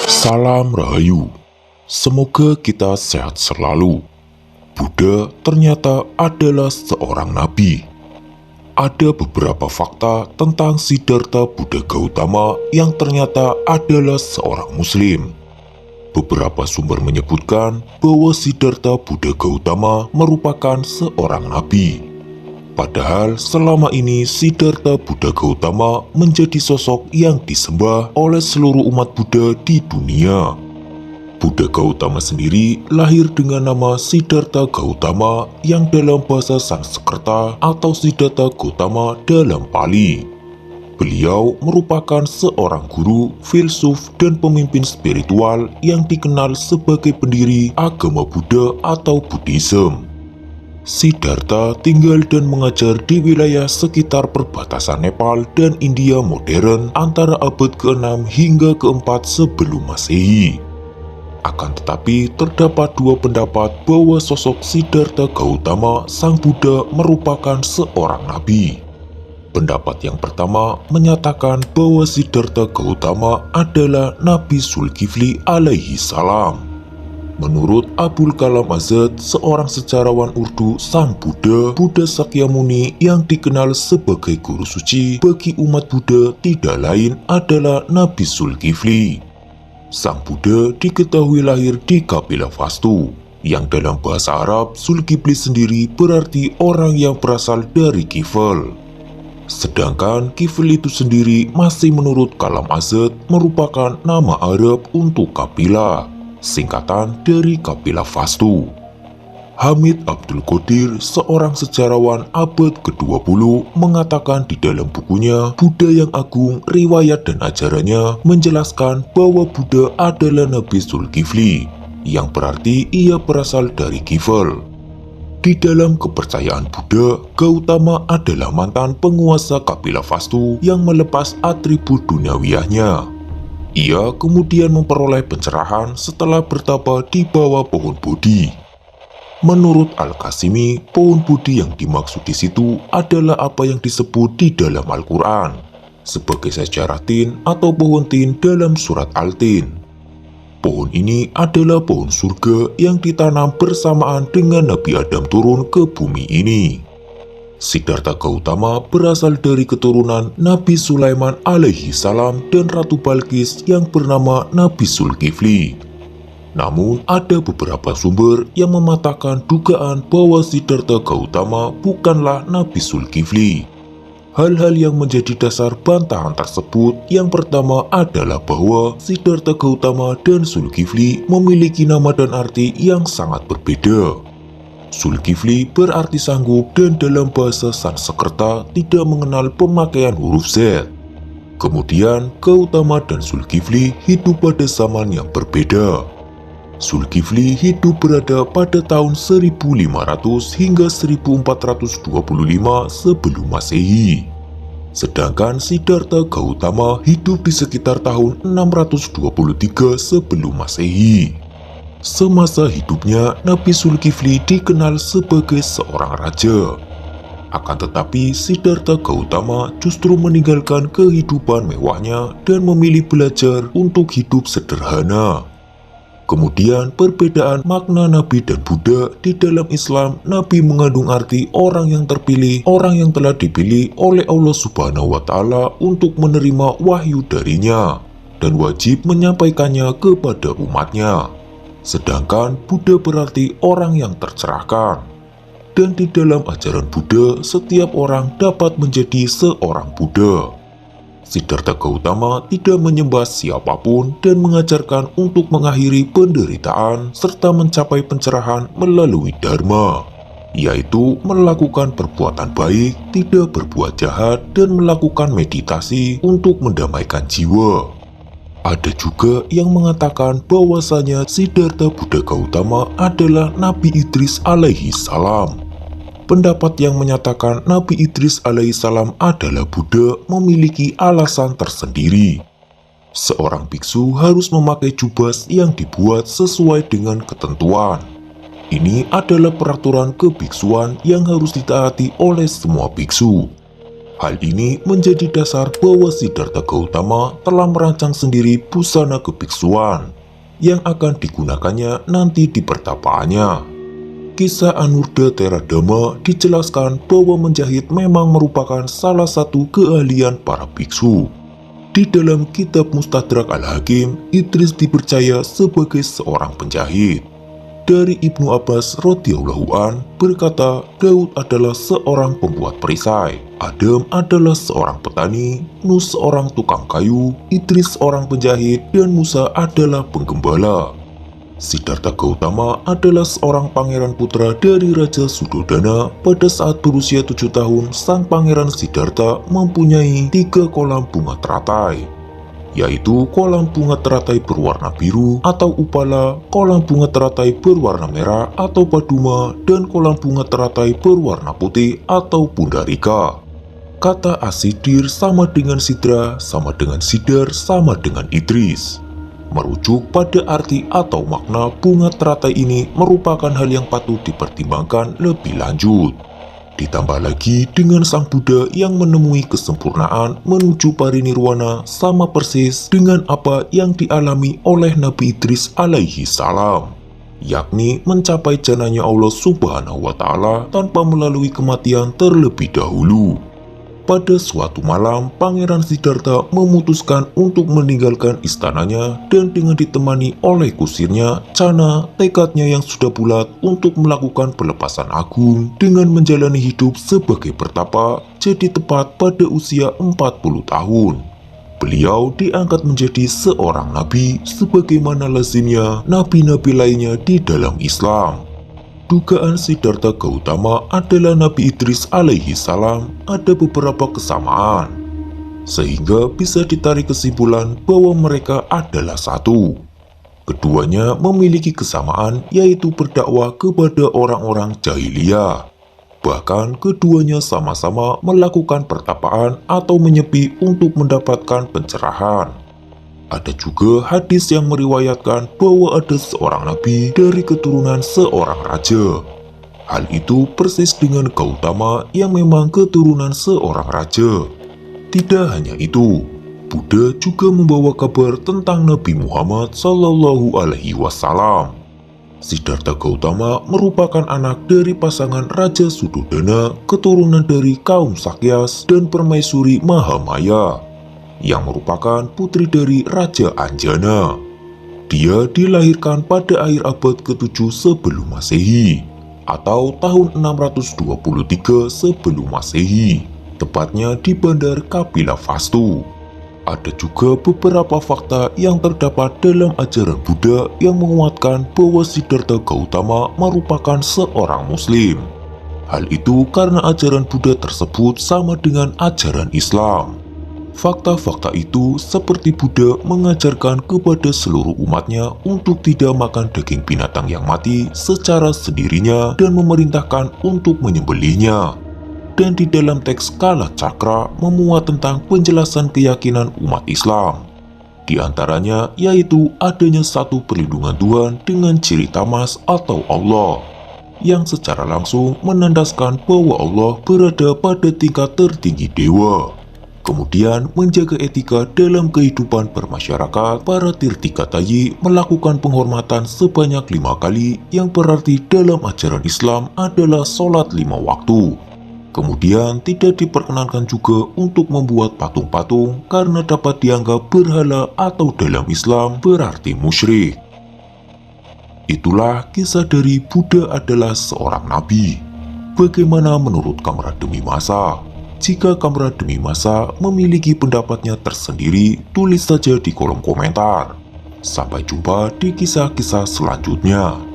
Salam Rahayu, semoga kita sehat selalu. Buddha ternyata adalah seorang nabi. Ada beberapa fakta tentang Siddhartha Buddha Gautama yang ternyata adalah seorang muslim. Beberapa sumber menyebutkan bahwa Siddhartha Buddha Gautama merupakan seorang nabi. Padahal selama ini Siddhartha Buddha Gautama menjadi sosok yang disembah oleh seluruh umat Buddha di dunia. Buddha Gautama sendiri lahir dengan nama Siddhartha Gautama yang dalam bahasa Sanskerta atau Siddhartha Gautama dalam Pali. Beliau merupakan seorang guru, filsuf, dan pemimpin spiritual yang dikenal sebagai pendiri agama Buddha atau Buddhism. Siddhartha tinggal dan mengajar di wilayah sekitar perbatasan Nepal dan India modern antara abad ke-6 hingga ke-4 sebelum Masehi. Akan tetapi terdapat dua pendapat bahwa sosok Siddhartha Gautama sang Buddha merupakan seorang nabi. Pendapat yang pertama menyatakan bahwa Siddhartha Gautama adalah Nabi Zulkifli alaihi salam. Menurut Abul Kalam Azad, seorang sejarawan Urdu, sang Buddha Sakyamuni yang dikenal sebagai guru suci bagi umat Buddha tidak lain adalah Nabi Zulkifli. Sang Buddha diketahui lahir di kabilah Vastu, yang dalam bahasa Arab Zulkifli sendiri berarti orang yang berasal dari Kifl. Sedangkan Kifl itu sendiri masih menurut Kalam Azad merupakan nama Arab untuk kabilah, singkatan dari kabilah Vastu. Hamid Abdul Qadir, seorang sejarawan abad ke-20, mengatakan di dalam bukunya Buddha yang Agung, Riwayat dan Ajarannya menjelaskan bahwa Buddha adalah Nabi Zulkifli, yang berarti ia berasal dari Kifl. Di dalam kepercayaan Buddha, Gautama adalah mantan penguasa kabilah Vastu yang melepas atribut duniawiyahnya. Ia kemudian memperoleh pencerahan setelah bertapa di bawah pohon Bodhi. Menurut Al-Qasimi, pohon Bodhi yang dimaksud di situ adalah apa yang disebut di dalam Al-Quran sebagai sejarah tin atau pohon tin dalam surat Al-Tin. Pohon ini adalah pohon surga yang ditanam bersamaan dengan Nabi Adam turun ke bumi ini. Siddhartha Gautama berasal dari keturunan Nabi Sulaiman alaihi salam dan Ratu Balqis yang bernama Nabi Zulkifli. Namun ada beberapa sumber yang mematahkan dugaan bahwa Siddhartha Gautama bukanlah Nabi Zulkifli. Hal-hal yang menjadi dasar bantahan tersebut yang pertama adalah bahwa Siddhartha Gautama dan Zulkifli memiliki nama dan arti yang sangat berbeda. Zulkifli berarti sanggup dan dalam bahasa Sanskerta tidak mengenal pemakaian huruf Z. Kemudian Gautama dan Zulkifli hidup pada zaman yang berbeda. Zulkifli hidup berada pada tahun 1500 hingga 1425 sebelum Masehi. Sedangkan Siddhartha Gautama hidup di sekitar tahun 623 sebelum Masehi. Semasa hidupnya, Nabi Zulkifli dikenal sebagai seorang raja. Akan tetapi, Siddhartha Gautama justru meninggalkan kehidupan mewahnya dan memilih belajar untuk hidup sederhana. Kemudian, perbedaan makna Nabi dan Buddha di dalam Islam, Nabi mengandung arti orang yang terpilih, orang yang telah dipilih oleh Allah Subhanahu wa Ta'ala untuk menerima wahyu darinya dan wajib menyampaikannya kepada umatnya. Sedangkan Buddha berarti orang yang tercerahkan. Dan di dalam ajaran Buddha, setiap orang dapat menjadi seorang Buddha. Siddhartha Gautama tidak menyembah siapapun dan mengajarkan untuk mengakhiri penderitaan serta mencapai pencerahan melalui Dharma, yaitu melakukan perbuatan baik, tidak berbuat jahat, dan melakukan meditasi untuk mendamaikan jiwa. Ada juga yang mengatakan bahwasanya Siddhartha Buddha Gautama adalah Nabi Idris alaihi salam. Pendapat yang menyatakan Nabi Idris alaihi salam adalah Buddha memiliki alasan tersendiri. Seorang biksu harus memakai jubah yang dibuat sesuai dengan ketentuan. Ini adalah peraturan kebiksuan yang harus ditaati oleh semua biksu. Hal ini menjadi dasar bahwa Siddhartha Gautama telah merancang sendiri busana kebiksuan yang akan digunakannya nanti di pertapaannya. Kisah Anurda Teradama dijelaskan bahwa menjahit memang merupakan salah satu keahlian para biksu. Di dalam kitab Mustadrak Al-Hakim, Idris dipercaya sebagai seorang penjahit. Dari Ibnu Abbas radhiyallahu an berkata, Daud adalah seorang pembuat perisai, Adam adalah seorang petani, Nuh seorang tukang kayu, Idris seorang penjahit, dan Musa adalah penggembala. Siddhartha Gautama adalah seorang pangeran putra dari Raja Sudodana. Pada saat berusia 7 tahun, sang pangeran Siddhartha mempunyai 3 kolam bunga teratai, yaitu kolam bunga teratai berwarna biru atau upala, kolam bunga teratai berwarna merah atau paduma, dan kolam bunga teratai berwarna putih atau pundarika. Kata asidir sama dengan sidra, sama dengan sidar, sama dengan Idris. Merujuk pada arti atau makna, bunga teratai ini merupakan hal yang patut dipertimbangkan lebih lanjut. Ditambah lagi dengan Sang Buddha yang menemui kesempurnaan menuju parinirwana sama persis dengan apa yang dialami oleh Nabi Idris alaihi salam, yakni mencapai jannahnya Allah subhanahu wa ta'ala tanpa melalui kematian terlebih dahulu. Pada suatu malam, Pangeran Siddhartha memutuskan untuk meninggalkan istananya dan dengan ditemani oleh kusirnya, Cana, tekadnya yang sudah bulat untuk melakukan pelepasan agung dengan menjalani hidup sebagai pertapa, jadi tepat pada usia 40 tahun. Beliau diangkat menjadi seorang nabi sebagaimana lazimnya nabi-nabi lainnya di dalam Islam. Dugaan Siddhartha Gautama adalah Nabi Idris alaihi salam ada beberapa kesamaan, sehingga bisa ditarik kesimpulan bahwa mereka adalah satu. Keduanya memiliki kesamaan, yaitu berdakwah kepada orang-orang jahiliyah. Bahkan keduanya sama-sama melakukan pertapaan atau menyepi untuk mendapatkan pencerahan. Ada juga hadis yang meriwayatkan bahwa ada seorang nabi dari keturunan seorang raja. Hal itu persis dengan Gautama yang memang keturunan seorang raja. Tidak hanya itu, Buddha juga membawa kabar tentang Nabi Muhammad Sallallahu Alaihi Wasallam. Siddhartha Gautama merupakan anak dari pasangan Raja Sudodana, keturunan dari kaum Sakyas dan Permaisuri Mahamaya, yang merupakan putri dari Raja Anjana. Dia dilahirkan pada akhir abad ke-7 sebelum Masehi, atau tahun 623 sebelum Masehi, tepatnya di Bandar Kapilavastu. Ada juga beberapa fakta yang terdapat dalam ajaran Buddha yang menguatkan bahwa Siddhartha Gautama merupakan seorang Muslim. Hal itu karena ajaran Buddha tersebut sama dengan ajaran Islam. Fakta-fakta itu seperti Buddha mengajarkan kepada seluruh umatnya untuk tidak makan daging binatang yang mati secara sendirinya dan memerintahkan untuk menyembelihnya. Dan di dalam teks Kala Cakra memuat tentang penjelasan keyakinan umat Islam. Di antaranya yaitu adanya satu perlindungan Tuhan dengan ciri tamas atau Allah, yang secara langsung menandaskan bahwa Allah berada pada tingkat tertinggi dewa. Kemudian menjaga etika dalam kehidupan bermasyarakat. Para Tirtikatayi melakukan penghormatan sebanyak 5 kali, yang berarti dalam ajaran Islam adalah sholat 5 waktu. Kemudian tidak diperkenankan juga untuk membuat patung-patung karena dapat dianggap berhala atau dalam Islam berarti musyrik. Itulah kisah dari Buddha adalah seorang nabi. Bagaimana menurut Kamrademi Masa? Jika Kamrademi Masa memiliki pendapatnya tersendiri, tulis saja di kolom komentar. Sampai jumpa di kisah-kisah selanjutnya.